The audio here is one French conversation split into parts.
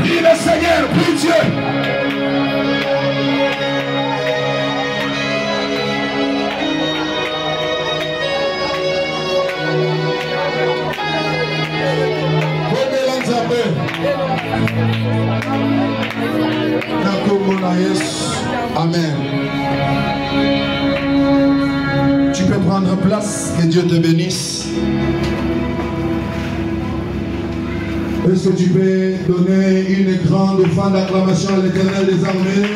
Prie le Seigneur, prie Dieu. Amen. Tu peux prendre place, que Dieu te bénisse. Est-ce que tu peux donner une grande fin d'acclamation à l'Éternel des armées?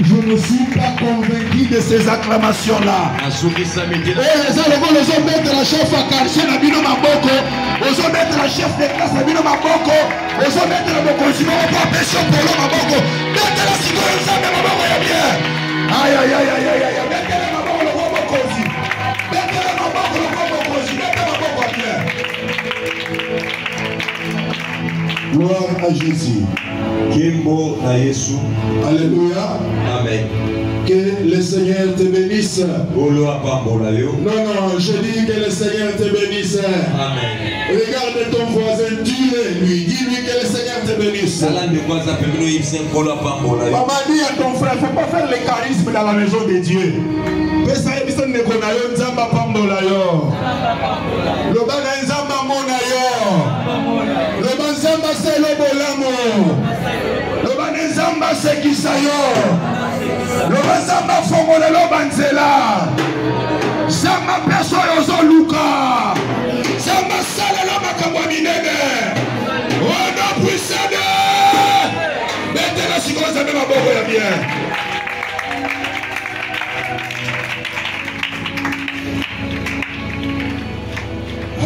Je ne suis pas convaincu de ces acclamations-là. Les hommes mettent la chef à quartier, la bino maboko. Les hommes mettent la chef de classe, la bino maboko. Les hommes mettent la maboko. Si on va pêcher pour le maboko. Mettez la citoyenne, ça, mais maboko, il y a bien. Aïe, aïe, aïe, aïe, aïe, aïe. Mettez la maboko, le maboko aussi. Mettez la maboko, le maboko aussi. Mettez la maboko bien. Gloire à Jésus. Kimbo na Yesu. Alléluia. Amen. Que le Seigneur te bénisse. Non, non, je dis que le Seigneur te bénisse. Amen. Regarde ton voisin, dis-lui, dis-lui que le Seigneur te bénisse. Maman dit à ton frère, il ne faut pas faire le charisme dans la maison de Dieu. Lobazamba fongole lobanzela Zamba peso yozo luka Zamba sala lo makambo minene Ono puissade Bete la siko zambe maboko ya bien.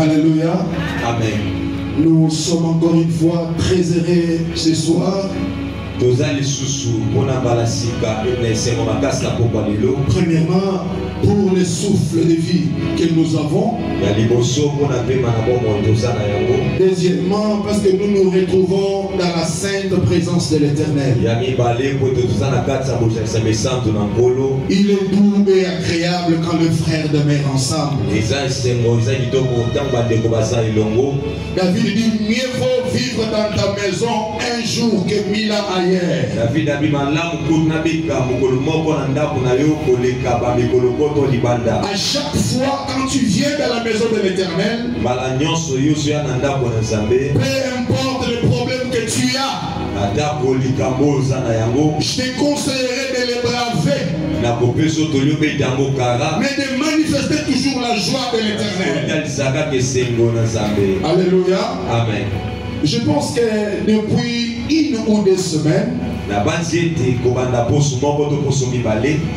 Alléluia. Amen. Nous sommes encore une fois très heureux ce soir. Premièrement, pour le souffle de vie que nous avons. Deuxièmement, parce que nous nous retrouvons dans la sainte présence de l'Éternel. Il est doux et agréable quand le frère demeure ensemble. David dit, mieux vaut vivre dans ta maison un jour que 1000 ans ailleurs. À chaque fois quand tu viens dans la maison de l'Éternel, peu importe le problème que tu as, je te conseillerais de les braver, mais de manifester toujours la joie de l'Éternel. Alléluia. Amen. Je pense que depuis une ou deux semaines,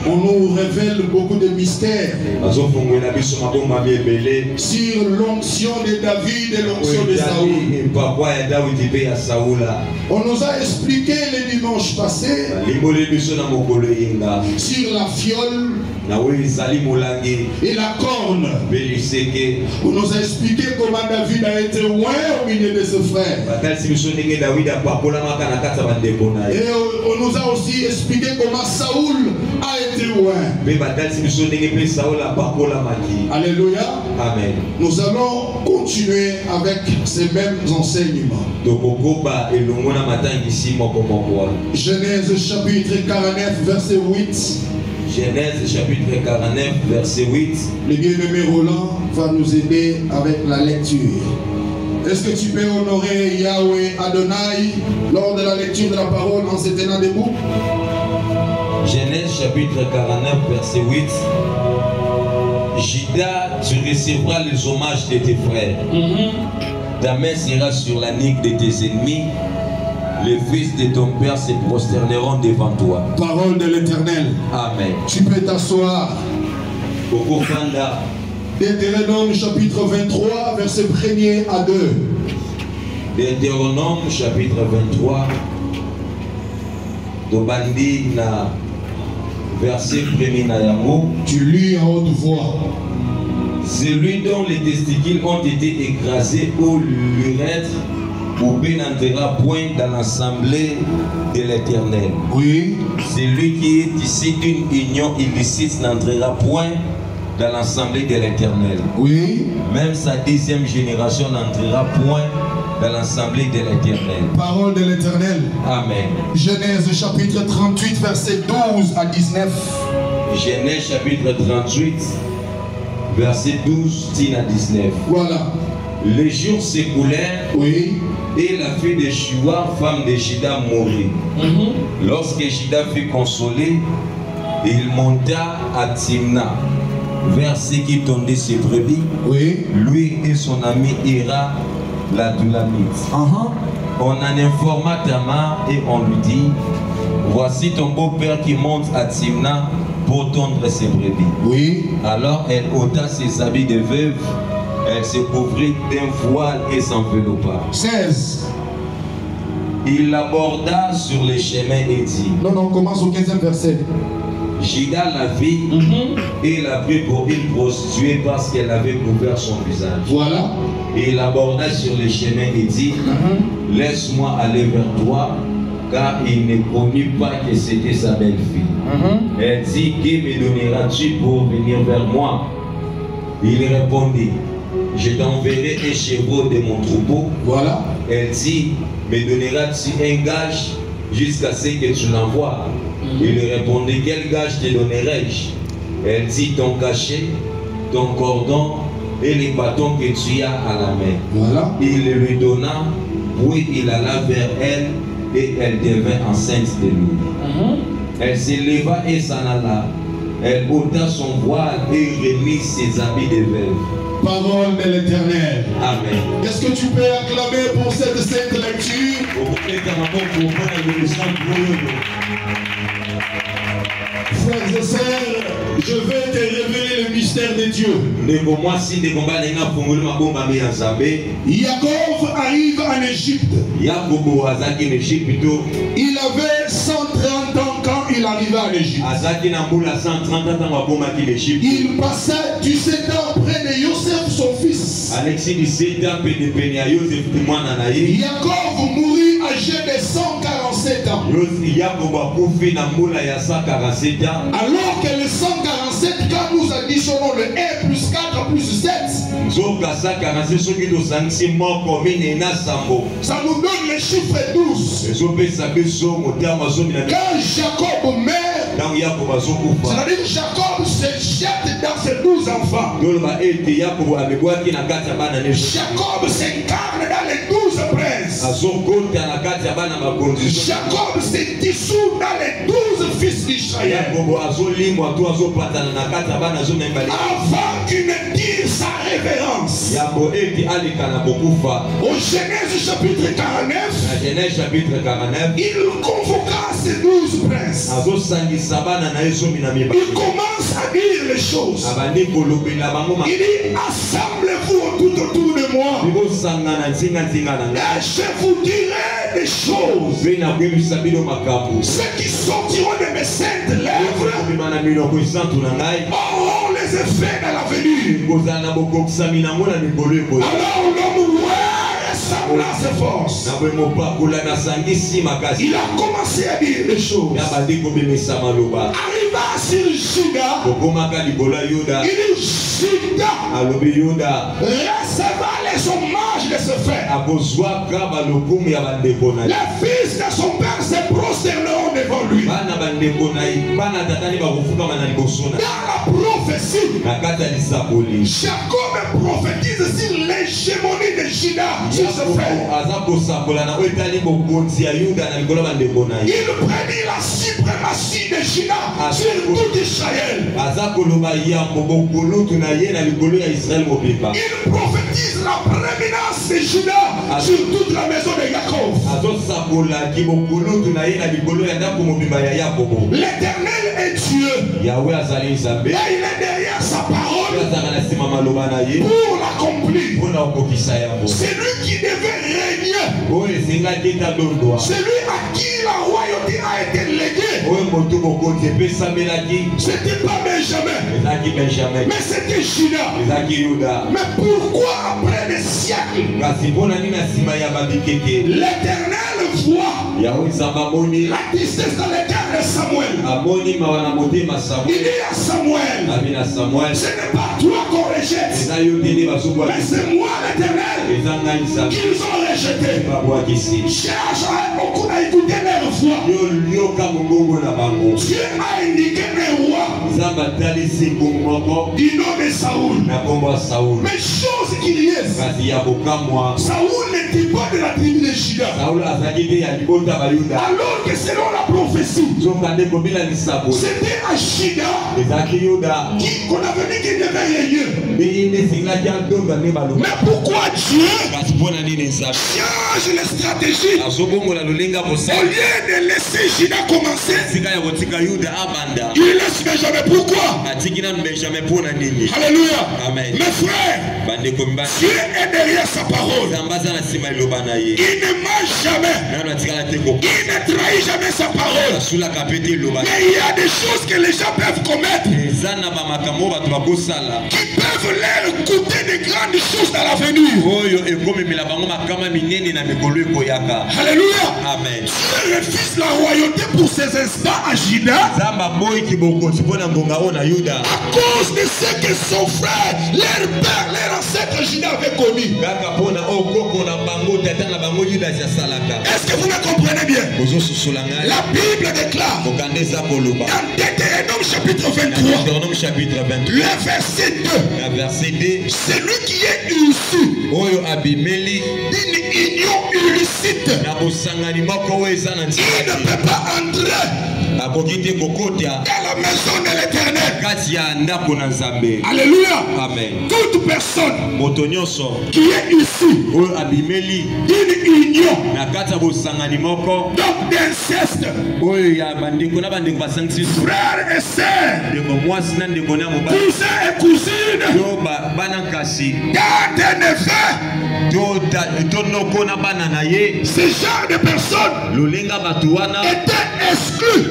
on nous révèle beaucoup de mystères sur l'onction de David et l'onction de Saoul. On nous a expliqué le dimanche passé sur la fiole et la corne. On nous a expliqué comment David a été loin au milieu de ses frères. Et on nous a aussi expliqué comment Saoul a été loin. Alléluia. Amen. Nous allons continuer avec ces mêmes enseignements. Genèse chapitre 49 verset 8. Genèse chapitre 49 verset 8. Le bien-aimé Roland va nous aider avec la lecture. Est-ce que tu peux honorer Yahweh Adonai lors de la lecture de la parole en se tenant debout? Genèse chapitre 49 verset 8. Judas, tu recevras les hommages de tes frères. Ta main sera sur la nuque de tes ennemis. Les fils de ton père se prosterneront devant toi. Parole de l'Éternel. Amen. Tu peux t'asseoir. Deutéronome chapitre 23, verset 1er à 2. Deutéronome chapitre 23. Dobandi na verset 1er na yango. Tu lis en haute voix. Celui dont les testicules ont été écrasés pour l'urètre Oubé n'entrera point dans l'assemblée de l'Éternel. Oui. Celui qui est ici d'une union illicite n'entrera point dans l'assemblée de l'Éternel. Oui. Même sa 10e génération n'entrera point dans l'assemblée de l'Éternel. Parole de l'Éternel. Amen. Genèse chapitre 38, verset 12 à 19. Genèse chapitre 38, verset 12 à 19. Voilà. Les jours s'écoulèrent. Oui. Et la fille de Shua, femme de Jida, mourut. Lorsque Jida fut consolé, il monta à Timna, vers ceux qui tondaient ses brebis. Oui. Lui et son ami Hira, la Dulamite. On en informa Tamar et on lui dit: voici ton beau-père qui monte à Timna pour tondre ses brebis. Oui. Alors elle ôta ses habits de veuve. Elle se couvrit d'un voile et s'enveloppa. 16. Il l'aborda sur les chemins et dit... Non, on commence au 15e verset. Jida la vit et l'a pris pour une prostituée parce qu'elle avait couvert son visage. Voilà. Et il l'aborda sur les chemins et dit... Laisse-moi aller vers toi, car il ne connut pas que c'était sa belle-fille. Elle dit: qui me donneras-tu pour venir vers moi? Il répondit: je t'enverrai un chevreau de mon troupeau. Voilà. Elle dit: me donneras-tu un gage jusqu'à ce que tu l'envoies? Il répondit: quel gage te donnerai-je? Elle dit: ton cachet, ton cordon et les bâtons que tu as à la main. Voilà. Il lui donna, puis il alla vers elle et elle devint enceinte de lui. Elle se leva et s'en alla. Elle ôta son voile et remit ses habits de veuve. Parole de l'Éternel. Amen. Est-ce que tu peux acclamer pour cette sainte lecture? Frères et sœurs, je vais te révéler le mystère de Dieu. Jacob arrive en Égypte. Il avait 130 ans quand il arriva en Égypte. Il passait 17 ans près de Joseph, son fils. Jacob mourut âgé de 147 ans. Alors que les 147, quand nous additionnons le 1 plus 4 plus 7, ça nous donne le chiffre 12. Quand Jacob meurt, c'est-à-dire Jacob se jette dans ses 12 enfants. Jacob s'incarne dans les 12 princes. Jacob se dissout dans les 12 fils d'Israël. Avant qu'il ne dise sa révérence. Au Genèse chapitre 49, il convoqua ses 12 princes. Il commence à dire les choses. Il dit: assemblez-vous tout autour de moi. Et je vous dirai des choses. Ceux qui sortiront de mes saintes lèvres auront les effets de la venue. Alors l'homme ressembla à ses forces. Il a commencé à dire les choses. Arriva sur Juda. Il dit: Juda recevra les hommages de ce frère. Les fils de son père se prosterneront devant lui. Dans la prophétie, Jacob prophétise sur l'hégémonie de Juda sur ce frère. Il prédit la suprématie de Juda sur tout Israël. Il prophétise la prééminence de Juda sur toute la maison de Jacob. L'Éternel est Dieu. Et il est derrière sa parole pour l'accomplir. C'est lui qui devait régner. C'est lui à qui la royauté a a été légué. C'était pas Benjamin, mais c'était Juda. Mais pourquoi après des siècles, l'Éternel voit la tristesse dans les cœurs de Samuel? Il dit à Samuel, ce n'est pas toi qu'on rejette, mais c'est moi l'Éternel qu'ils ont rejeté. Cherche beaucoup à écouter leur voix. Dieu a indiqué un roi du nom de Saoul. Mais chose qu'il y ait, Saoul n'était pas de la tribu de Juda. Alors que selon la prophétie, c'était à Juda qu'on avait dit qu'il devait régner. Mais pourquoi Dieu change les stratégies? Au lieu de laisser Juda commencer, il laisse Benjamin. Pourquoi? Alléluia. Amen. Mes frères, Dieu est derrière sa parole. Il ne ment jamais. Il ne trahit jamais sa parole. Mais il y a des choses que les gens peuvent commettre qui peuvent leur coûter de grandes choses dans l'avenir. Alléluia. Amen. Dieu refuse la royauté pour ses instants à Juda à cause de ce que son frère, leur père, leur ancêtre Juda avait commis. Est-ce que vous me comprenez bien? La Bible déclare dans Deutéronome chapitre 23, le verset 2, celui qui est issu d'une union illicite, il ne peut pas entrer dans la maison de l'Éternel. Alléluia. Amen. Toute personne qui est issue d'une union, donc d'inceste, frères et sœurs, cousins et cousines, tantes et neveux, ce genre de personnes étaient exclus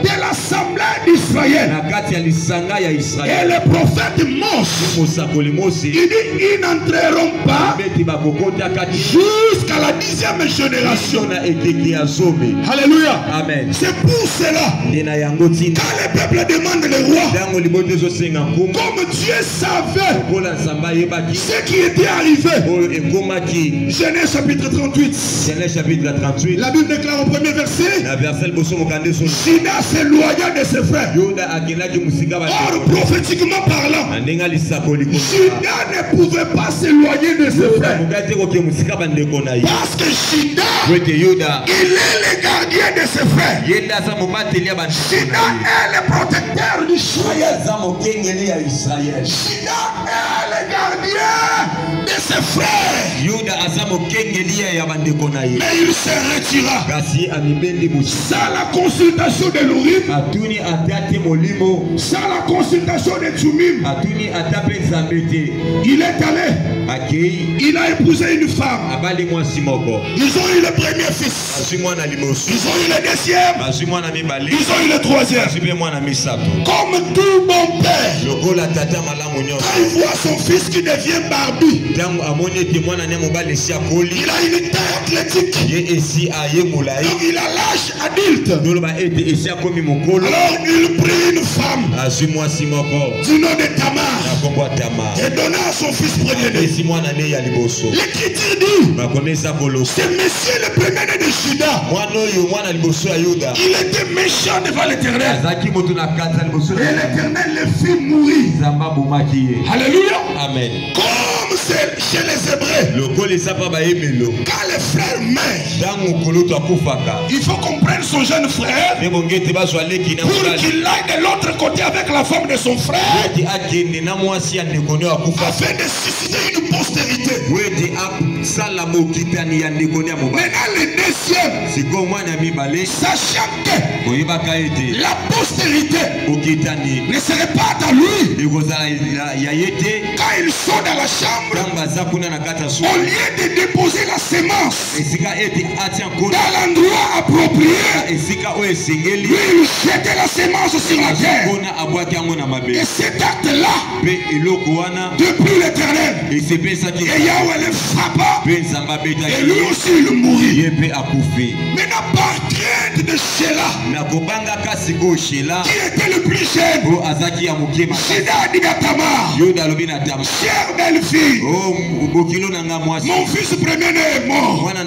de l'assemblée d'Israël. Et le prophète Mose, il dit, ils n'entreront pas jusqu'à la 10e génération. Alléluia. Amen. C'est pour cela, quand le peuple demande le roi, comme Dieu savait ce qui était arrivé, Genèse chapitre 38, la Bible déclare au premier verset, Juda s'éloigna de ses frères. Or, prophétiquement parlant, Juda ne pouvait pas s'éloigner de ses frères. Parce que Juda, il est le gardien de ses frères. Juda est le protecteur d'Israël. Juda est le gardien de ses frères. Mais il se retira sans la consultation de l'Urim, sans la consultation de Tumim. Il est allé, il a épousé une femme. Ils ont eu le premier fils, ils ont eu le deuxième, ils ont eu le troisième. Comme tout bon père, quand il voit son fils qui devient barbu, il a une taille athlétique, donc il a l'âge adulte. Alors il prit une femme du nom de Tamar et donna à son fils premier-né. L'Écriture dit, c'est monsieur le premier-né de Juda. Il était méchant devant l'Éternel. Et l'Éternel le fit mourir. Alléluia. Amen. Comme c'est chez les Hébreux, quand les frères meurent, il faut qu'on prenne son jeune frère pour qu'il aille de l'autre côté avec la femme de son frère afin de susciter une postérité. Maintenant le deuxième, sachant que la postérité ne serait pas à lui quand ils sont dans la chambre, au lieu de déposer la sémence dans l'endroit approprié, lui il jetait la sémence sur la terre. Et cet acte-là, depuis l'éternel, et Yahweh le frappa, et lui aussi il mourut. Maintenant par crainte de Sheila, qui était le plus jeune, Shida Digatamar, chère belle fille, mon fils premier-né est mort, le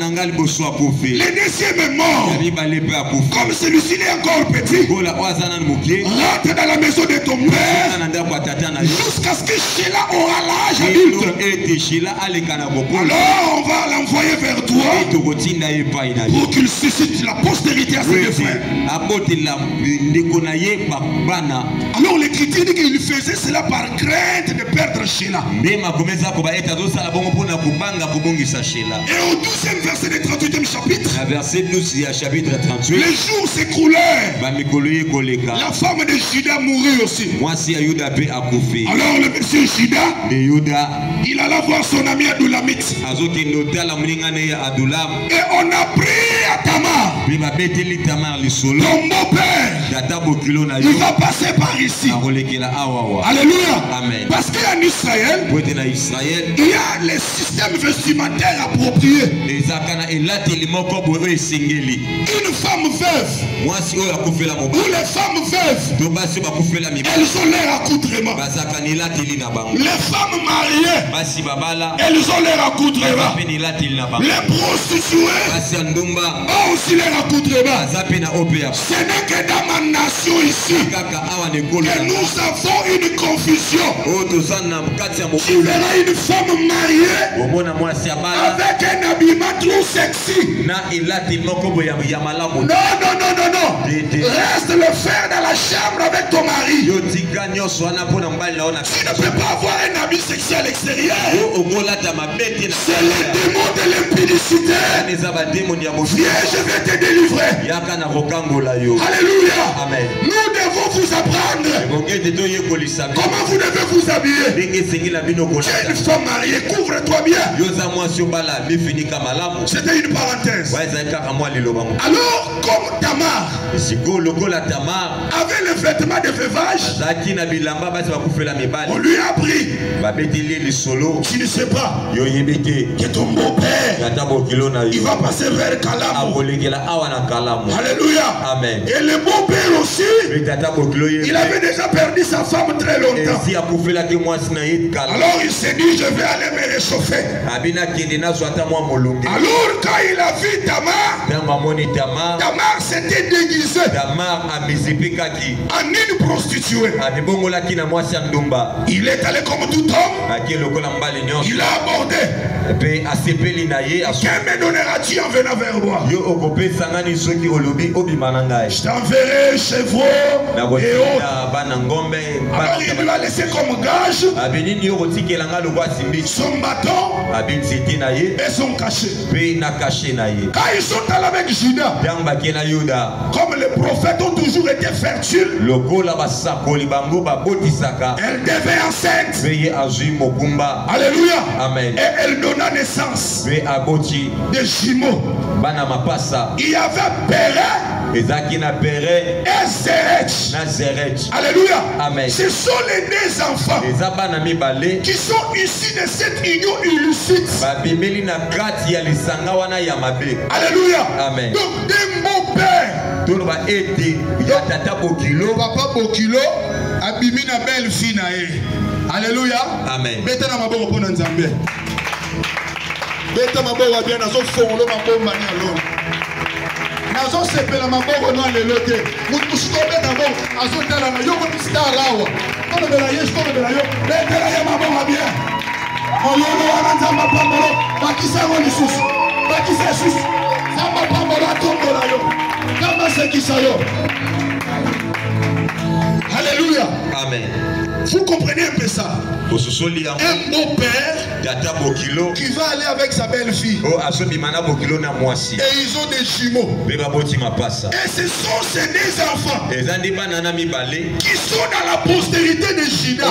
deuxième est mort, comme celui-ci est encore petit, rentre dans la maison de ton père jusqu'à ce que Sheila aura l'âge adulte. Alors on va l'envoyer vers toi pour qu'il suscite la postérité à ses deux frères. Alors l'écriture dit qu'il faisait cela par crainte de perdre Sheila. Et au 12e verset du 38e chapitre, les jours s'écoulèrent. La femme de Juda mourut aussi. Alors le monsieur Juda, il alla voir son ami Adulamite. Et on a pris à Tamar, ton beau-père, il va passer par ici. Alléluia. Amen. Parce qu'en Israël, il y a les systèmes vestimentaires appropriés. Une femme veuve ou les femmes veuves, elles ont leur accoutrement. Les femmes mariées, elles ont leur accoutrement. Les prostituées ont aussi leur accoutrement. Ce n'est que dans ma nation ici que nous avons une confusion. Tu verras une femme mariée avec un habillement trop sexy. Non. Reste le faire dans la chambre avec ton mari. Tu ne peux pas avoir un habit sexy à l'extérieur. C'est le démon de l'impudicité. Viens, je vais te délivrer. Alléluia. Amen. Nous devons vous apprendre comment vous devez vous habiller. Tu es une femme mariée, couvre-toi bien. C'était une parenthèse. Alors, comme Tamar avait le vêtement de veuvage, on lui a appris. Tu ne sais pas que ton beau-père, il va passer vers Kalam. Alléluia. Amen. Et le beau-père aussi, il avait déjà perdu sa femme très longtemps. Alors il s'est dit, je vais aller me réchauffer. Alors quand il a vu Tamar, Tamar s'était déguisé en une prostituée. Il est allé comme tout homme. Il a abordé. Quel me donneras-tu en venant vers moi? Je t'enverrai chevaux et autres. Alors il lui a laissé comme gage son bâton et son cachet. Quand ils sont allés avec Juda, comme les prophètes ont toujours été fertiles, elle devait enceinte. Alléluia. Amen. Et elle donna naissance des jumeaux. Il y avait Péré et Zerech. Alléluia. Amen. Ce sont les deux enfants qui sont issus de cette union illicite. Alléluia. Amen. Donc des beaux-pères. Papa Bokilo abimi na belle fille na ye. Alléluia. Amen. Beta na maboko pona nzambe. Beta maboko bien nazo fongolo maboko mani alo. Nazo sepela maboko no lelote. Mutushiko beta maboko azo tala na yo ko star lawa. Kono bela yesh kono bela yo. Beta ya maboko bien. Oyono wana nzamba pambolo bakisa ngo lisusu. Bakisa lisusu. Samba pambolo atombola yo. Kama Alléluia. Amen. Vous comprenez un peu ça? Un beau-père qui va aller avec sa belle-fille. Et ils ont des jumeaux. Et ce sont ces deux enfants qui sont dans la postérité de Juda.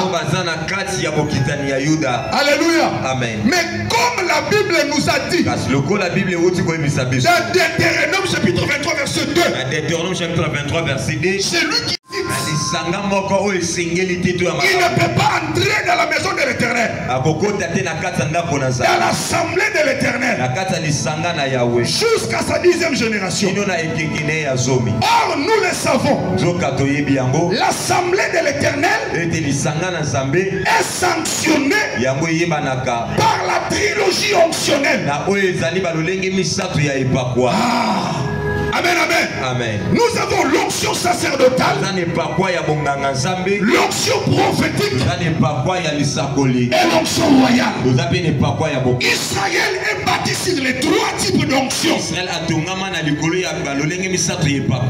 Alléluia. Amen. Mais comme la Bible nous a dit dans Deutéronome chapitre 23 verset 2, c'est lui qui il ne peut pas entrer dans la maison de l'Éternel, dans l'assemblée de l'Éternel, jusqu'à sa 10e génération. Or, nous le savons, l'assemblée de l'Éternel est sanctionnée par la trilogie onctionnelle. Amen, amen. Amen. Nous avons l'onction sacerdotale, l'onction prophétique et l'onction royale. Israël est bâti sur les trois types d'onction.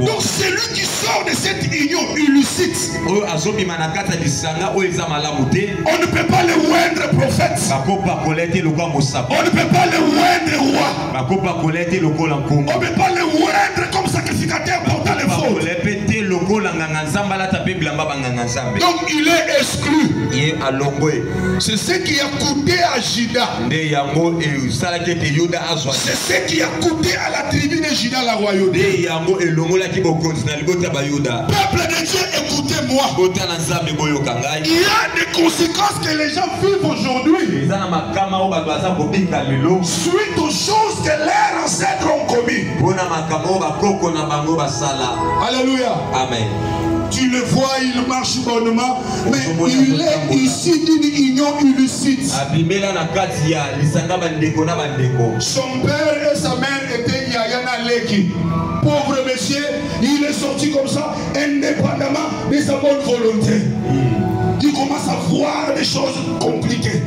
Donc celui qui sort de cette union illicite, on ne peut pas le moindre prophète, on ne peut pas le moindre roi, on ne peut pas le moindre comme sacrificateur portant les fautes. Donc il est exclu. C'est ce qui a coûté à Juda. C'est ce qui a coûté à la tribu de Juda la royauté. Peuple de Dieu, écoutez-moi. Il y a des conséquences que les gens vivent aujourd'hui suite aux choses que leurs ancêtres ont commis. Alléluia. Amen. Tu le vois, il marche bonnement, mais il est ici d'une union illicite. Son père et sa mère étaient Yayana Leki. Pauvre monsieur, il est sorti comme ça, indépendamment de sa bonne volonté. Il commence à voir des choses compliquées.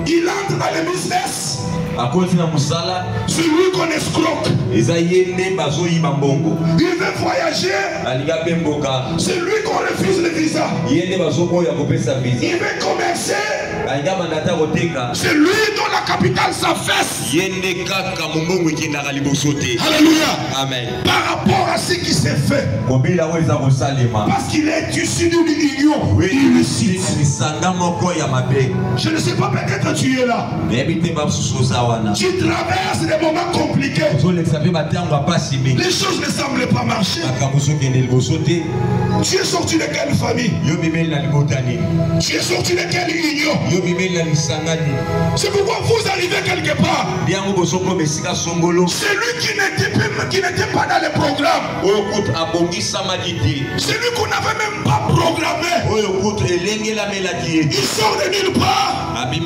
Il entre dans le business. C'est lui qu'on escroque. Il veut voyager. C'est lui qu'on refuse le visa. Il veut commercer. C'est lui dont la capitale s'affaisse. Alléluia. Amen. Par rapport à ce qui s'est fait. Parce qu'il est issu d'une union illicite. Je ne sais pas, peut-être tu es là. Tu traverses des moments compliqués. Les choses ne semblent pas marcher. Tu es sorti de quelle famille? Tu es sorti de quelle union? C'est pourquoi vous arrivez quelque part. Celui qui n'était pas dans le programme. Celui qu'on n'avait même pas programmé. Il sort de nulle part. Il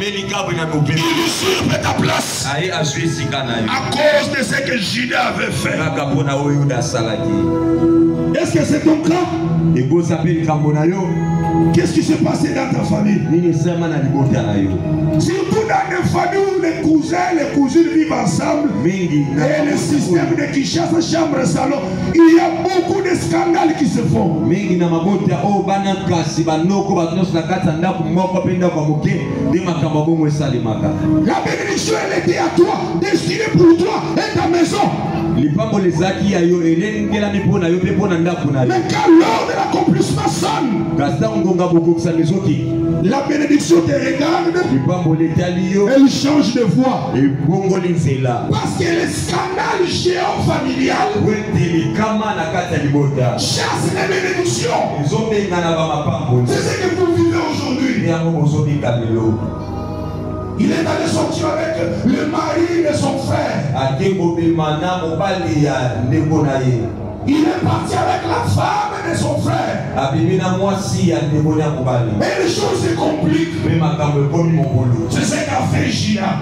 usurpe ta place. À cause de ce que Juda avait fait. Est-ce que c'est ton cas? Qu'est-ce qui s'est passé dans ta famille? Surtout dans des familles où les cousins, les cousines vivent ensemble. Et le système de Kinshasa, chambre, salon, il y a beaucoup de scandales qui se font. La bénédiction, elle était à toi, destinée pour toi et ta maison. Mais quand l'heure de l'accomplissement sonne, la bénédiction te regarde, elle change de voix. Parce que le scandale géant familial chasse les bénédictions. C'est ce que vous vivez aujourd'hui. Il est allé sortir avec le mari de son frère. Il est parti avec la femme de son frère. Et les choses se compliquent. C'est ce qu'a fait Juda.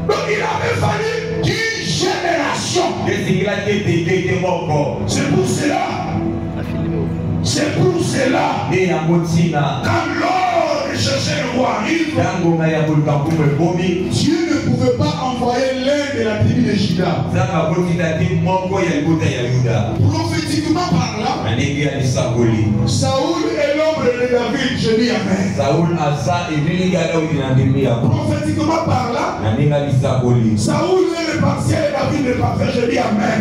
Donc il avait fallu 10 générations. C'est pour cela. Quand l'heure de chercher le roi arrive, Dieu ne pouvait pas envoyer l'un de la tribu de Juda. Prophétiquement parlant, Saoul est l'ombre de David, je dis amen. Prophétiquement parlant, Saoul est le partiel et David le parfait, je dis amen.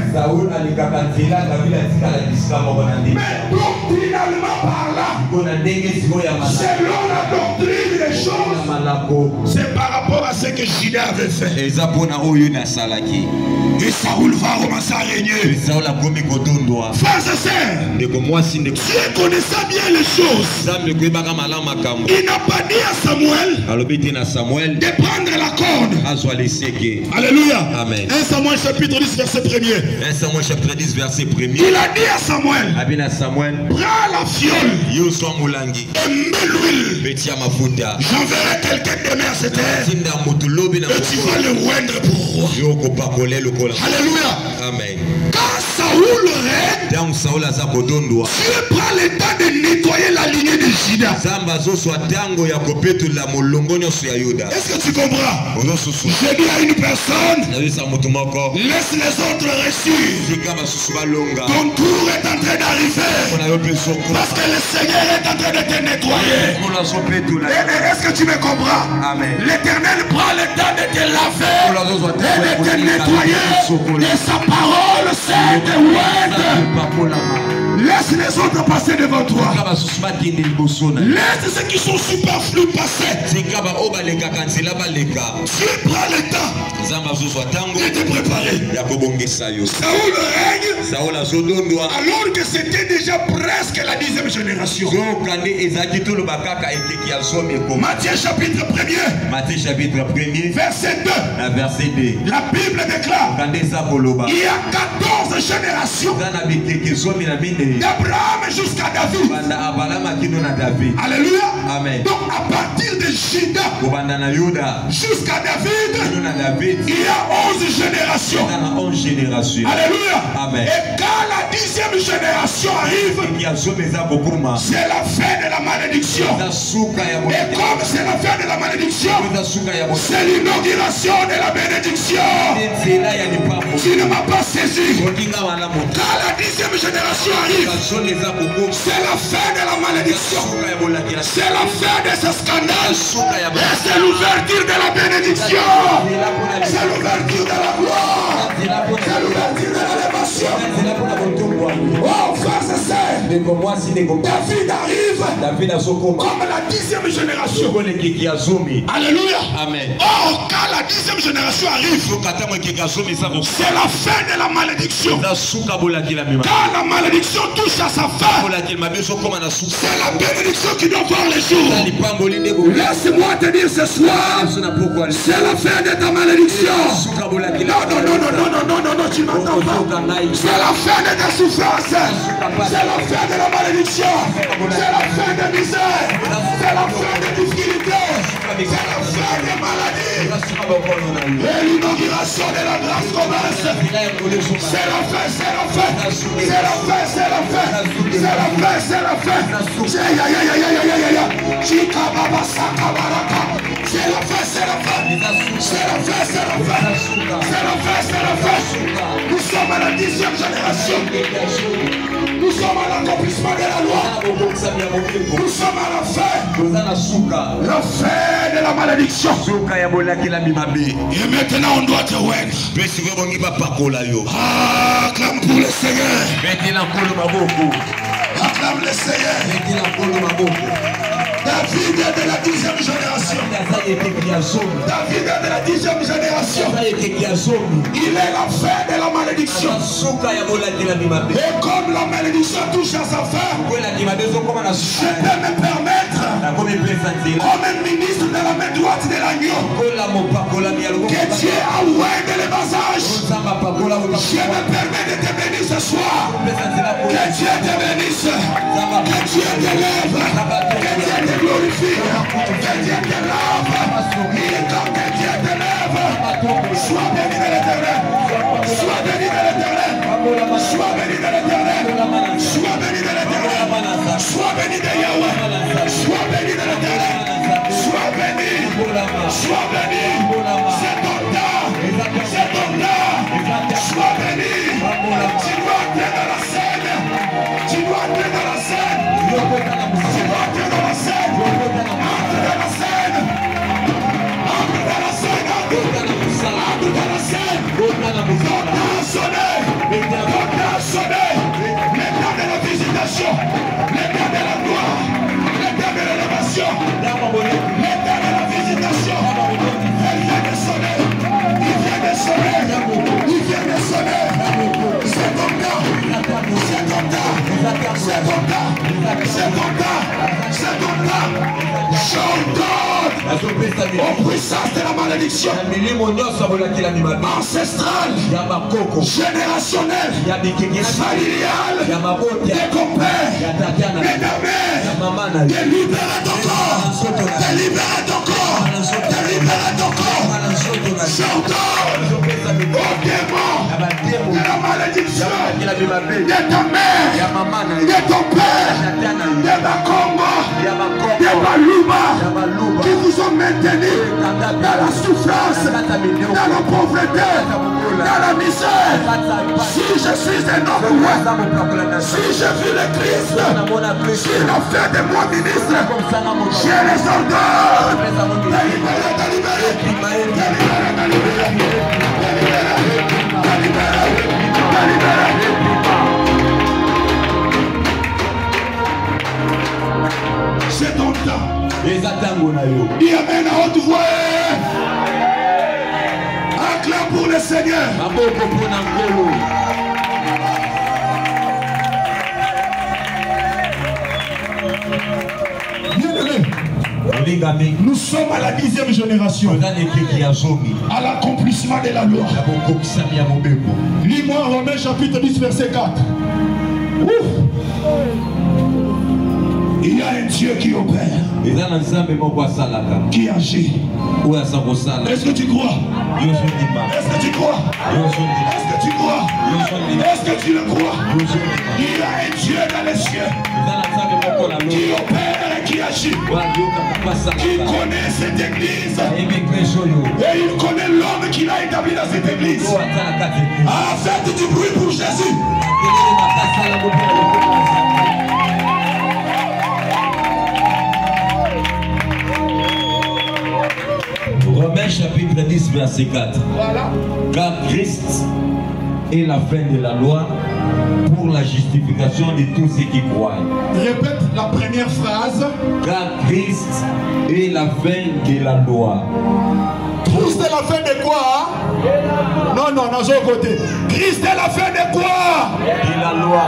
Mais doctrinalement parlant, selon la doctrine des choses, c'est par rapport à ce que Juda avait fait. Et Saoul va commencer à régner. Frères et sœurs, Dieu connaissait bien les choses. Il n'a pas dit à Samuel de prendre la corde. Alléluia. Amen. 1 Samuel chapitre 10 verset 1er. 1 Samuel chapitre 10 verset 1er. Il a dit à Samuel, prends la fiole et mets l'huile. J'enverrai quelqu'un demain à cette terre et tu vas le rendre pour roi. Alléluia. Amen. Quand Saoul règne, Dieu prend le temps de nettoyer la lignée de Juda. Est-ce que tu comprends? Je dis à une personne, laisse les autres réussir. Ton tour est en train d'arriver. Parce que le Seigneur est en train de te nettoyer. Est-ce que tu me comprends? L'Éternel prend le temps de te laver et de te nettoyer. Et sa parole c'est de word. Laisse les autres passer devant toi. Laisse ceux qui sont superflus passer. Dieu prend le temps de te préparer. Saoul règne alors que c'était déjà presque la 10e génération. Matthieu chapitre 1er verset 2. La Bible déclare il y a 14 générations d'Abraham jusqu'à David. Alléluia. Amen. Donc à partir de Juda jusqu'à David, il y a 11 générations. Alléluia. Amen. Et quand la 10e génération arrive, c'est la fin de la malédiction. Et comme c'est la fin de la malédiction, c'est l'inauguration de la bénédiction. Tu ne m'as pas saisi. Quand la 10e génération arrive, c'est la fin de la malédiction. C'est la fin de ce scandale. Et c'est l'ouverture de la bénédiction. C'est l'ouverture de la gloire. C'est l'ouverture de l'élévation. Oh, frères et sœurs, David arrive comme la 10e génération. Alléluia. Amen. Oh, quand la 10e génération arrive, c'est la fin de la malédiction. Quand la malédiction touche à sa fin, c'est la bénédiction qui doit voir les jours. Laisse-moi te dire ce soir, c'est la fin de ta malédiction. Non, tu m'entends pas. C'est la fin de ta souffrance. C'est la fin de la malédiction. C'est la fin de misère. C'est la fin de difficulté. C'est la fin des maladies. Et l'inauguration de la grâce commence. C'est la fin, c'est la fin. C'est la fin, c'est la fin. C'est la fin, c'est la fin. C'est la fin, c'est la fin. C'est la fin, c'est la fin. C'est la fin, c'est la fin. Nous sommes à la 10e génération. Nous sommes à l'accomplissement de la loi. Nous sommes à la fin. La fin de la malédiction. Et maintenant on doit te rendre. Acclame pour le Seigneur. Acclame le Seigneur. David est de la 10e génération. David est de la 10e génération. Il est la fin de la malédiction. Et comme la malédiction touche à sa fin, je peux me permettre, comme un ministre de la main droite de l'agneau, que Dieu a ouvert les basages. Je me permets de te bénir ce soir. Que Dieu te bénisse. Que Dieu te lève. Que Dieu te glorifie. Que Dieu te lave. Et quand que Dieu te lève, sois béni de l'Éternel. Sois béni de l'Éternel. Sois béni de l'Éternel. Sois béni de l'Éternel. Sois béni de Yahweh. Sois béni de l'Éternel. Sois béni. Sois béni. C'est ton puissance de la malédiction ancestrale, générationnelle, familiale, des compères, des damnés, délibérez ton corps, délibérez ton corps, délibérez ton corps. J'ordonne au démon de la malédiction de ta mère, de ton père, de Bakongo, de Baluba, qui vous ont maintenu dans la souffrance, dans la pauvreté, dans la misère. Si je suis un homme, si je vis le Christ, si il a fait de moi ministre, je les ordonne. Délibérez, délibérez, délibérez, délibérez, délibérez, délibérez. C'est ton temps. Dis amen à haute voix. Acclame pour le Seigneur. Bien-aimés, nous sommes à la 10e génération, à l'accomplissement de la loi. Lis-moi Romains chapitre 10 verset 4. Ouf. Il y a un Dieu qui opère, qui agit. Est-ce que tu crois? Est-ce que tu crois? Est-ce que tu crois? Est-ce que tu le crois? Il y a un Dieu dans les cieux qui opère et qui agit, qui connaît cette église et il connaît l'homme qu'il a établi dans cette église. Faites du bruit pour Jésus. Romains chapitre 10 verset 4. Voilà. Car Christ est la fin de la loi pour la justification de tous ceux qui croient. Répète la première phrase. Car Christ est la fin de la loi. Christ est la fin de quoi? Non, non, dans un côté. Christ est la fin de quoi? De la loi.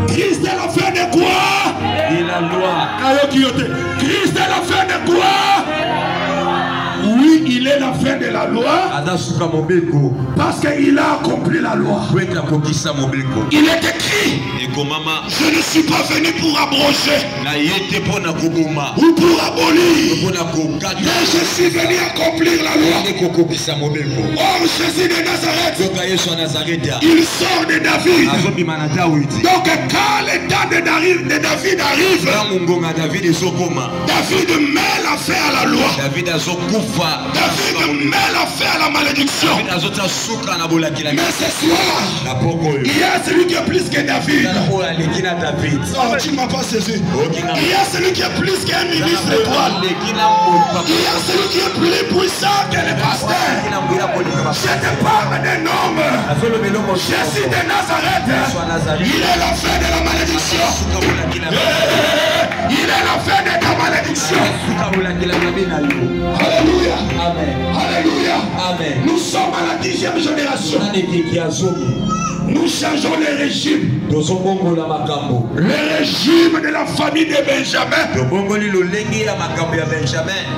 Christ est la fin de quoi? De la loi. Christ est la fin de quoi? Oui, il est la fin de la loi parce qu'il a accompli la loi. Il est écrit: je ne suis pas venu pour abroger ou pour abolir, mais je suis venu accomplir la loi. Or Jésus de Nazareth, il sort de David. Donc quand le temps de David arrive, David met la fin à la loi. David met la fin à la malédiction. Mais ce soir, il y a celui qui est plus que David. Oh, tu ne m'as pas saisi. Il y a celui qui est plus qu'un ministre étoile. Il y a celui qui est plus puissant que le pasteur. Je te parle d'un homme, Jésus de Nazareth. Il est la fin de la malédiction. Il est la fin de ta malédiction. Alléluia. Amen. Alléluia. Amen. Nous sommes à la 10e génération. Nous changeons le régime. Le régime de la famille de Benjamin.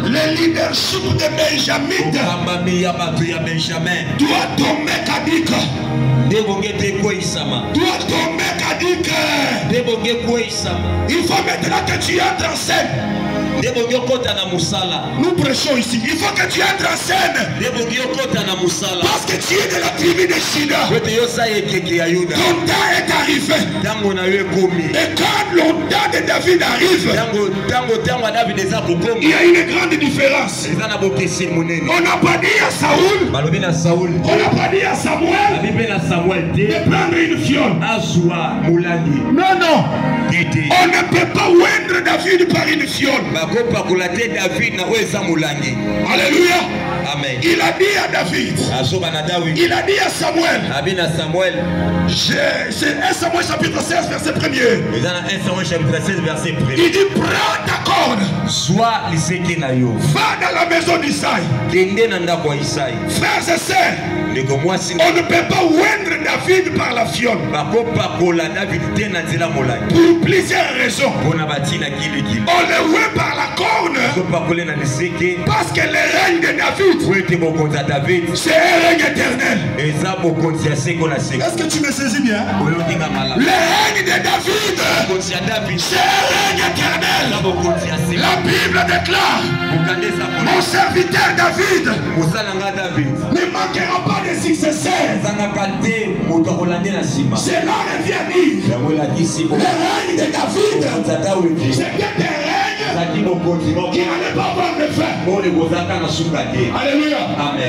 Le leadership de Benjamin doit tomber Kadika. Doit tomber Kadika. Il faut maintenant que tu entres en scène. Nous prêchons ici. Il faut que tu entres en scène. Parce que tu es de la tribu de Juda. Ton temps est arrivé. Et quand le temps de David arrive, il y a une grande différence. On n'a pas dit à Saoul, on n'a pas dit à Samuel de prendre une fiole. Non, non. On ne peut pas oindre David par une fiole. Alléluia. Amen. Il a dit à David, il a dit à Samuel, c'est 1 Samuel chapitre 16 verset 1er. Il dit prends ta corde, va dans la maison d'Isaïe. Frères et sœurs, on ne peut pas oindre David par la fiole pour plusieurs raisons. On le oint par la corne parce que le règne de David, c'est un règne éternel. Est-ce que tu me saisis bien? Le règne de David, c'est un règne éternel. La Bible déclare, mon serviteur David ne manquera pas de successeurs. Cela revient dire, le règne de David, c'était un règne qui n'allait pas avoir de fin. Alléluia.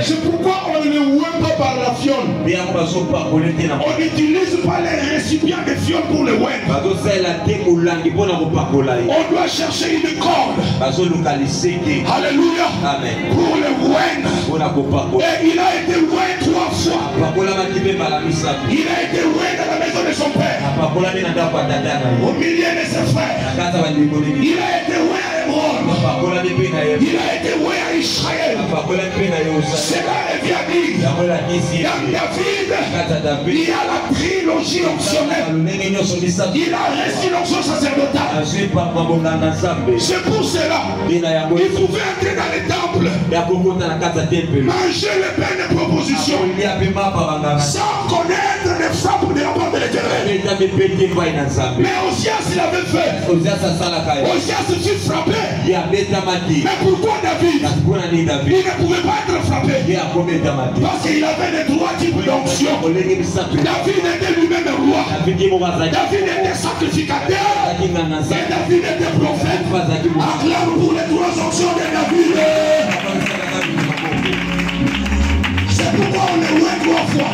C'est pourquoi on ne le oint pas par la fiole. On n'utilise pas les récipients de fiole pour le oindre. On doit chercher une corde. Alléluia. Pour le oindre. Et il a été oint 3 fois. Il a été oint dans la maison de son père, au milieu de ses frères. Il a été oint à Hébron. Il a été oint à Israël. Cela revient dire, dans David, il y a la trilogie optionnelle. Il a reçu l'onction sacerdotale. C'est pour cela il pouvait entrer dans les temples, manger le pain de proposition sans connaître les frappes de la part de l'Éternel. Mais Osias il avait fait. Osias fut frappé. Mais pourquoi David? Il ne pouvait pas être frappé parce qu'il avait les 3 types d'onction. David était lui-même roi. David était sacrificateur. Et David était prophète. Acclame pour les 3 onctions de David. C'est pourquoi on est loin 3 fois.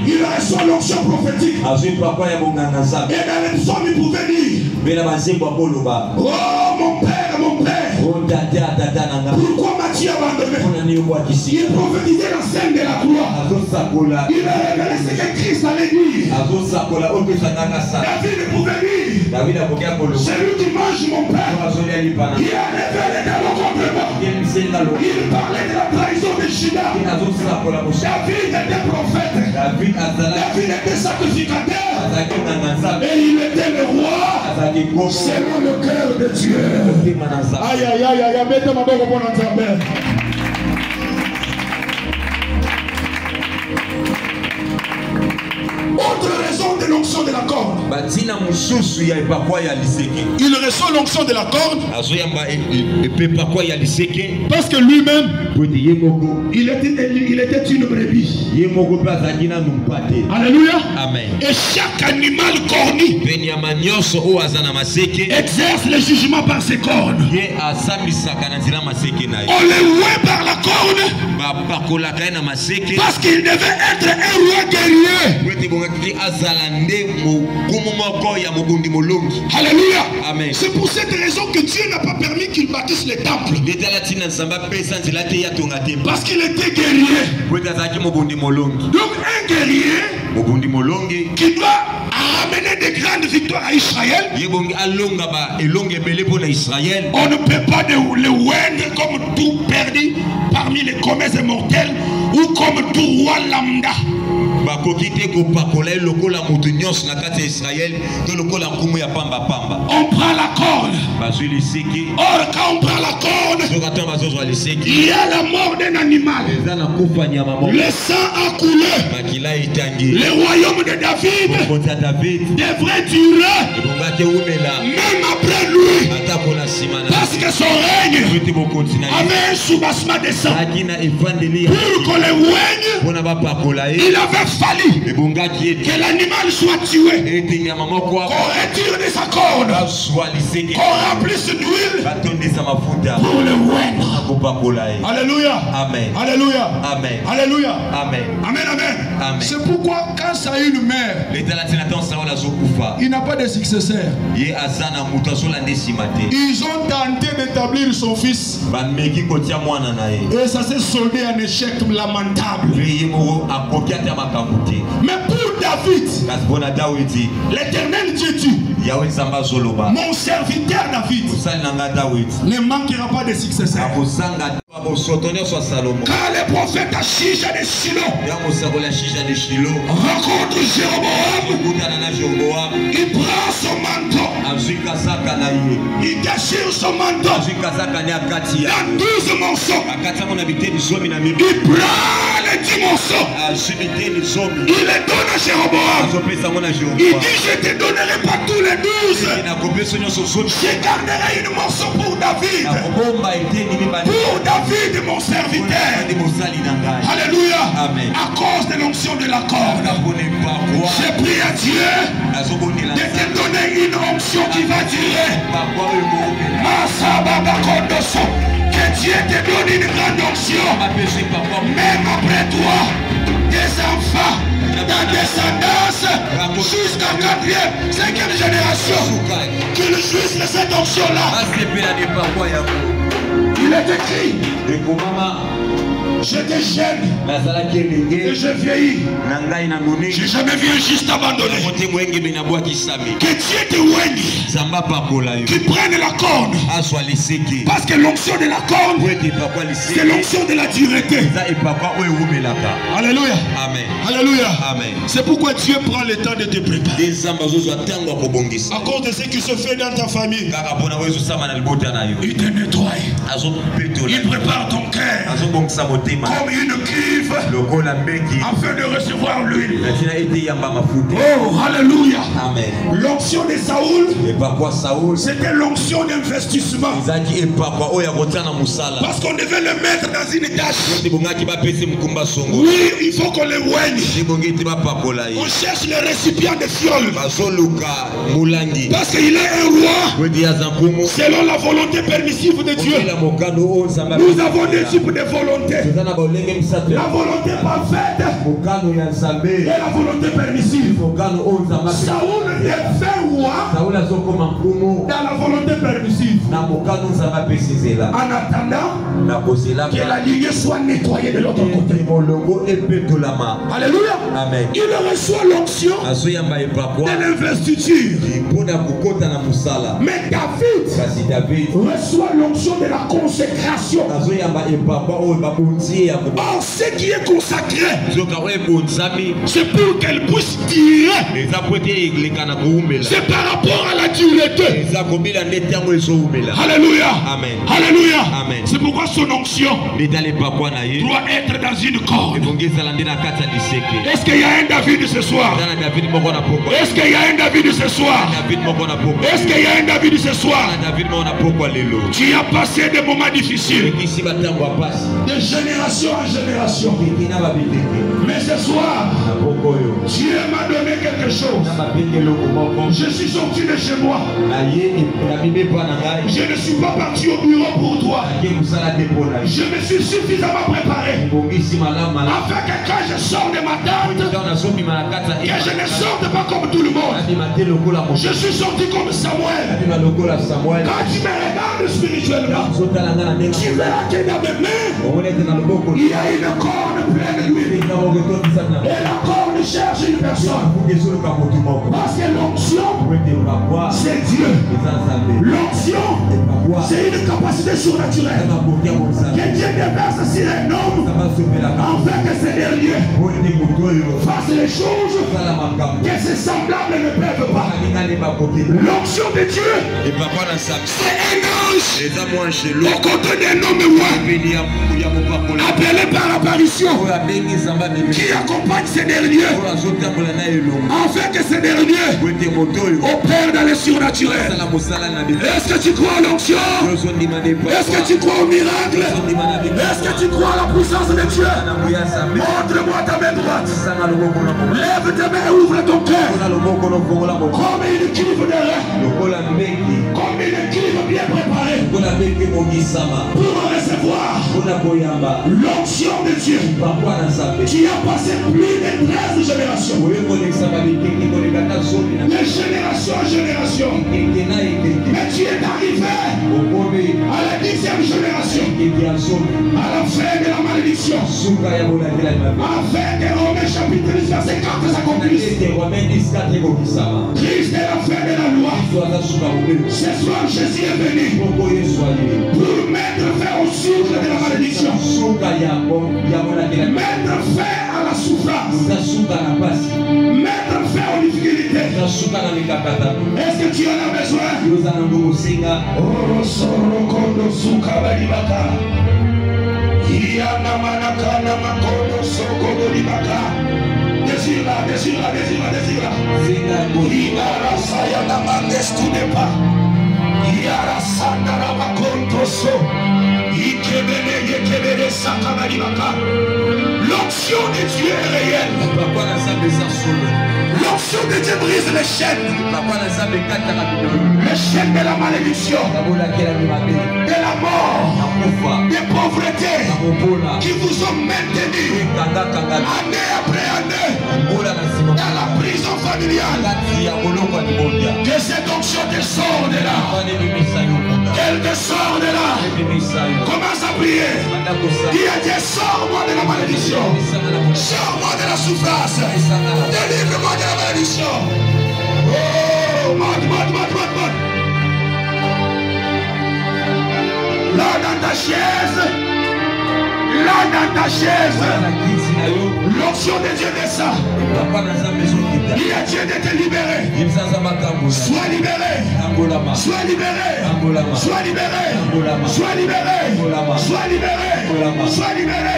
Il reçoit l'onction prophétique. Et dans les psaumes, il pouvait dire, oh mon père, mon père, pourquoi m'as-tu abandonné? Il prophétisait la scène de la croix. Il a révélé ce que Christ allait dire. David pouvait dire, celui qui mange mon père, il a révélé dans le complément. Il parlait de la trahison de Judas. David était prophète. David était sacrificateur. Et il était le roi selon le cœur de Dieu. Aïe aïe aïe aïe, mettez ma boque au bon ensemble. Autre raison de l'onction de la corde. Il reçoit l'onction de la corde parce que lui-même il était une brebis. Alléluia. Amen. Et chaque animal cornu exerce le jugement par ses cornes. On le oint par la corne parce qu'il devait être un roi guerrier. Alléluia. Amen. C'est pour cette raison que Dieu n'a pas permis qu'il bâtisse les temples. Parce qu'il était guerrier. Donc un guerrier qui doit ramener des grandes victoires à Israël, on ne peut pas le oindre comme tout perdu parmi les comètes mortels ou comme tout roi lambda. On prend la corde. Or quand on prend la corde, il y a la mort d'un animal. Le sang a coulé. Le royaume de David devrait durer même après lui, parce que son règne avait un soubassement de sang. Pour qu'on le oigne, il avait fallu que l'animal soit tué, qu'on retire de sa corde, qu'on remplisse d'huile pour le oindre. Alléluia. Amen. Alléluia. Amen. Alléluia. Amen. Amen. Amen. Amen. C'est pourquoi quand Saül meurt, il n'a pas de successeur. Ils ont tenté d'établir son fils. Et ça s'est soldé en échec lamentable. Mais pour David, l'Éternel Dieu dit, mon serviteur David ne manquera pas de successeur. Quand le prophète Achija de Shilo rencontre Jéroboam, il prend son manteau, il déchire son manteau dans 12 morceaux. Il prend les 10 morceaux, il les donne à Jéroboam. Il dit, je ne te donnerai pas tous les 12, je garderai une morceau pour David. Pour David, mon serviteur. Alléluia. Amen. À cause de l'onction de la corde, j'ai prié à Dieu de te donner une onction qui va durer. Que Dieu te donne une grande onction. Même après toi, des enfants, ta descendance, jusqu'à 4e, 5e génération, qu'ils jouissent de cette onction-là. Il est écrit, j'étais jeune et je vieillis. J'ai jamais vu un juste abandonné. Que Dieu te oigne, qu'il prenne la corne. Parce que l'onction de la corne, c'est l'onction de la dureté. Alléluia. Amen. Alléluia. Amen. C'est pourquoi Dieu prend le temps de te préparer. À cause de ce qui se fait dans ta famille, il te nettoie. Il prépare ton cœur comme une cuve afin de recevoir l'huile. Oh, alléluia. Amen. L'onction de Saoul, c'était l'onction d'investissement. Parce qu'on devait le mettre dans une tâche. Oui, il faut qu'on le oigne. On cherche le récipient de fiole. Parce qu'il est un roi selon la volonté permissive de Dieu. Nous avons des types de volonté. La volonté parfaite et la volonté permissive. Saoul devait roi dans la volonté permissive. En attendant que la lignée soit nettoyée de l'autre côté. Alléluia. Amen. Il reçoit l'onction de l'investiture. Mais David reçoit l'onction de la consécration. Or, ce qui est consacré, c'est pour qu'elle puisse tirer. C'est par rapport à la dureté. Alléluia. Amen. Alléluia. Amen. C'est pourquoi son onction doit être dans une corde. Est-ce qu'il y a un David ce soir? Est-ce qu'il y a un David ce soir? Est-ce qu'il y a un David ce soir? Tu as passé des moments difficiles, de génération en génération. Mais ce soir, Dieu m'a donné quelque chose. Je suis sorti de chez moi. Je ne suis pas parti au bureau pour toi. Je me suis suffisamment préparé afin que quand je sors de ma tente, que je ne sorte pas comme tout le monde. Je suis sorti comme Samuel. Quand tu me regardes spirituellement, tu verras que dans mes mains, il y a une corne pleine d'huile. Et la corne cherche une personne. Parce que l'onction, c'est Dieu. L'onction, c'est une capacité surnaturelle que Dieu déverse sur un homme afin que ces derniers fassent les choses que ses semblables ne peuvent pas. L'onction de Dieu, c'est un ange au côté d'un homme appelé par apparition qui accompagne ces derniers afin que ces derniers opèrent dans les surnaturels. Est-ce que tu crois à l'onction? Est-ce que tu crois au miracle? Est-ce que tu crois à la puissance de Dieu? Montre-moi ta main droite. Lève tes mains et ouvre ton cœur. Comme une cuve de rein. Comme une cuve bien préparée pour recevoir recevoir l'onction de Dieu qui a passé plus de 13 générations. De génération en génération. Mais tu es arrivé à la 10e génération. À la fin de la malédiction. Afin que Romains chapitre 10 verset 4 s'accomplisse. Christ est la fin de la loi. Ce soir Jésus est venu pour mettre fin au souffle de la malédiction. Mettre fin à la souffrance. Mettre fin aux difficultés. Est-ce que tu en as besoin? Désire-la, désire-la, désire-la, désire-la. L'onction de Dieu est réelle. L'onction de Dieu brise les chaînes. Les chaînes de la malédiction, de la mort, des pauvretés qui vous ont maintenu année après année dans la prison familiale. Que cette onction descende de là. Qu'elle descende de là. Commence à prier. Dis à Dieu, sors-moi de la malédiction. Sors-moi de la souffrance. Délivre-moi de la malédiction. Oh, monte. Là dans ta chaise. L'onction de Dieu descend. Il y a Dieu de te libérer. Sois libéré. Sois libéré. Sois libéré. Sois libéré. Sois libéré. Sois libéré.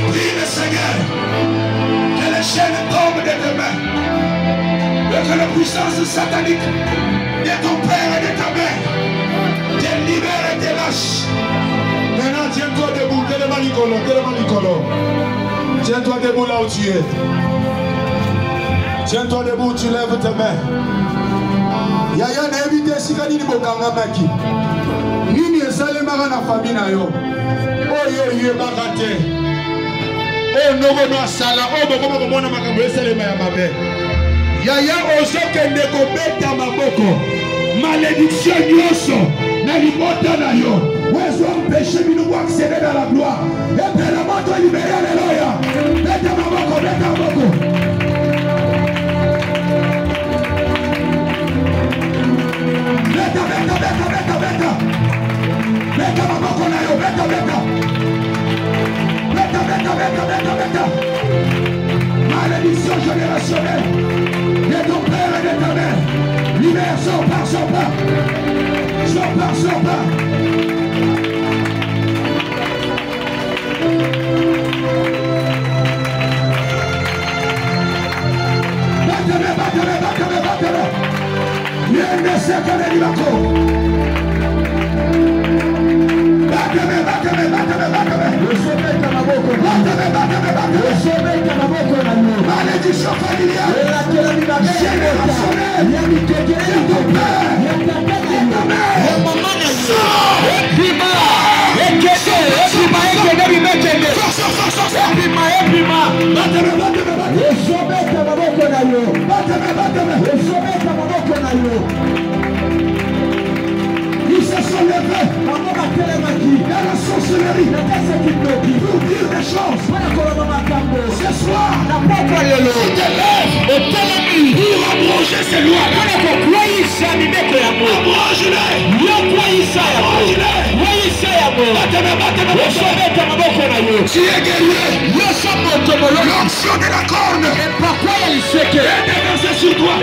Prie le Seigneur que les chaînes tombent de tes mains et que la puissance satanique de ton père et de ta mère te libère et te lâche. Maintenant tiens-toi debout, tellement Nicolo. Tiens-toi debout là où tu es. Tiens-toi debout, tu lèves tes mains. Yaya na évité sikani ni bokanga maki. Nini esalemaka na famille na yo. Oyo yebaka te. Oyo nogono asala. Oyo bokoma komona makambo esalema ya mabe. Yaya ozokende kobeta maboko. Malédiction nyonso na libota na yo. Wezo empêcher bino accéder dans la gloire. Et puis la moto libérée alléluia. Beta maboko, beta maboko. Beta. Beta maboko na yo, beta. Beta. Malédiction générationnelle de ton père et de ta mère. Libère, sors pas. Battez-le. Viens second les libacos. Battez-le. Malédiction familiale. Générationnelle. Ils se sont levés dans la sorcellerie pour dire des choses. Ce soir, tu te lèves pour abroger ces lois. Tu es guéri. L'onction de la corne est déversée sur toi.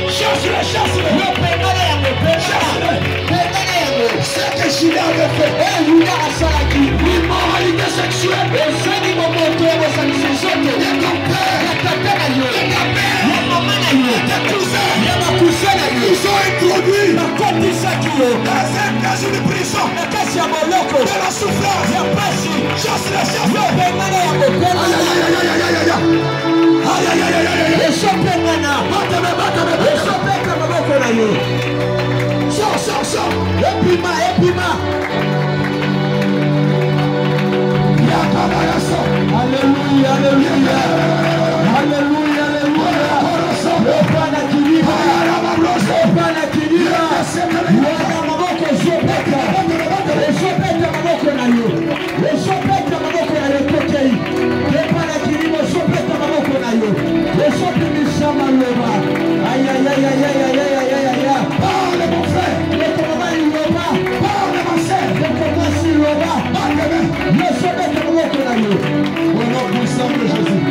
Chasse-le. C'est que Judas avait fait. L'immoralité sexuelle. De ton père, de ta mère, de Ils sont introduits dans une prison de la souffrance. Chasse la chasse. Alléluia, alléluia. Alléluia, alléluia. Parle mon frère. Parle ma sœur. Au nom puissant de Jésus.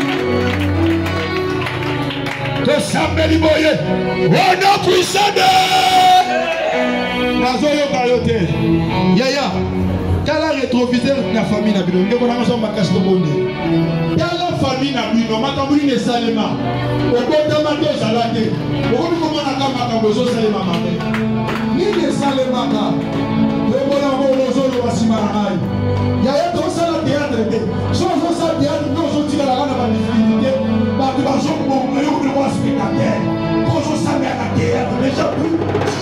Au nom puissant de Yaya, quel rétroviseur la famille n'a pas de la famille n'a plus de makambouli ne salema. Au côté de Salade, au côté de Makambozo Salema. Ni ne salema. Le bonhomme au zone de Simaranai. Yaya, tout ça la théâtre. Sans ça, théâtre, nous sommes tirés la rana par difficulté. Parce que nous sommes bons spectateurs. Quand on s'amène à la théâtre, les gens qui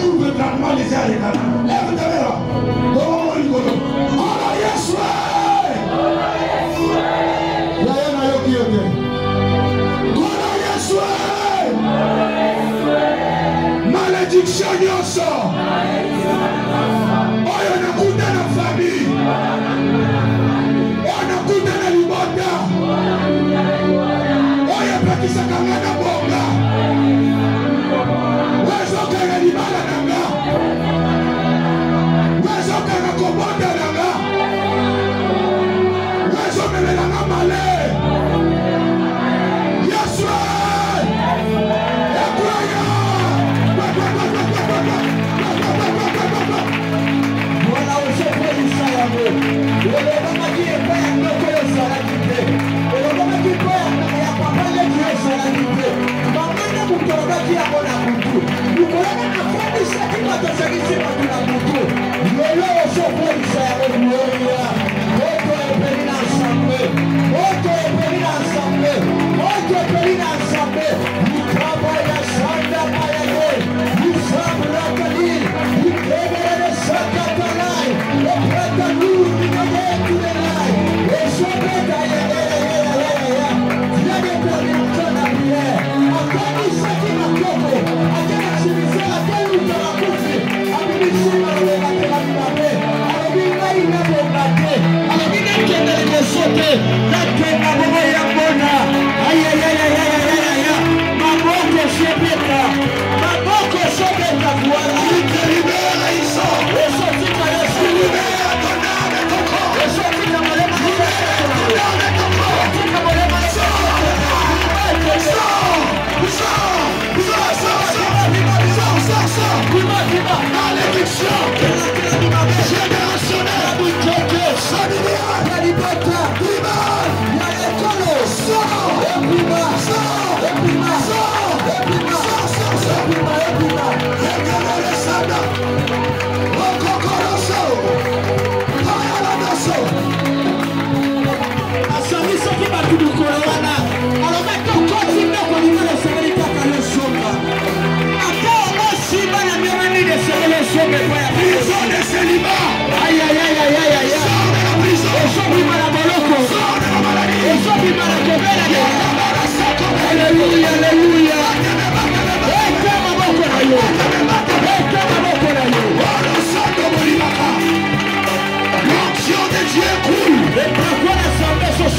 ouvrent grandement les airs. Lève ta main. Oh, rigolo. Oh, yes, ouais. Yaya n'a eu qui est. Malédiction nyonso. Oyo nakuta na famille. Oyo nakuta na libota. Oyo pakisa kanga na bonga. Wezo kanga libala nanga. Wezo kanga kobonda nanga. Wezo melela na male. Yeswa.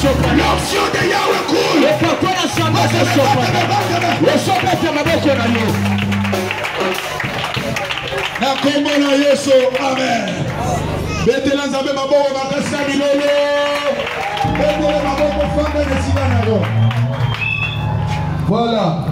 L'option de Yahweh coule. Na kombo na Yesu, amen. Betela nzambe maboko makasi na bilolo. Betela maboko fanga na sina na yo. Voilà.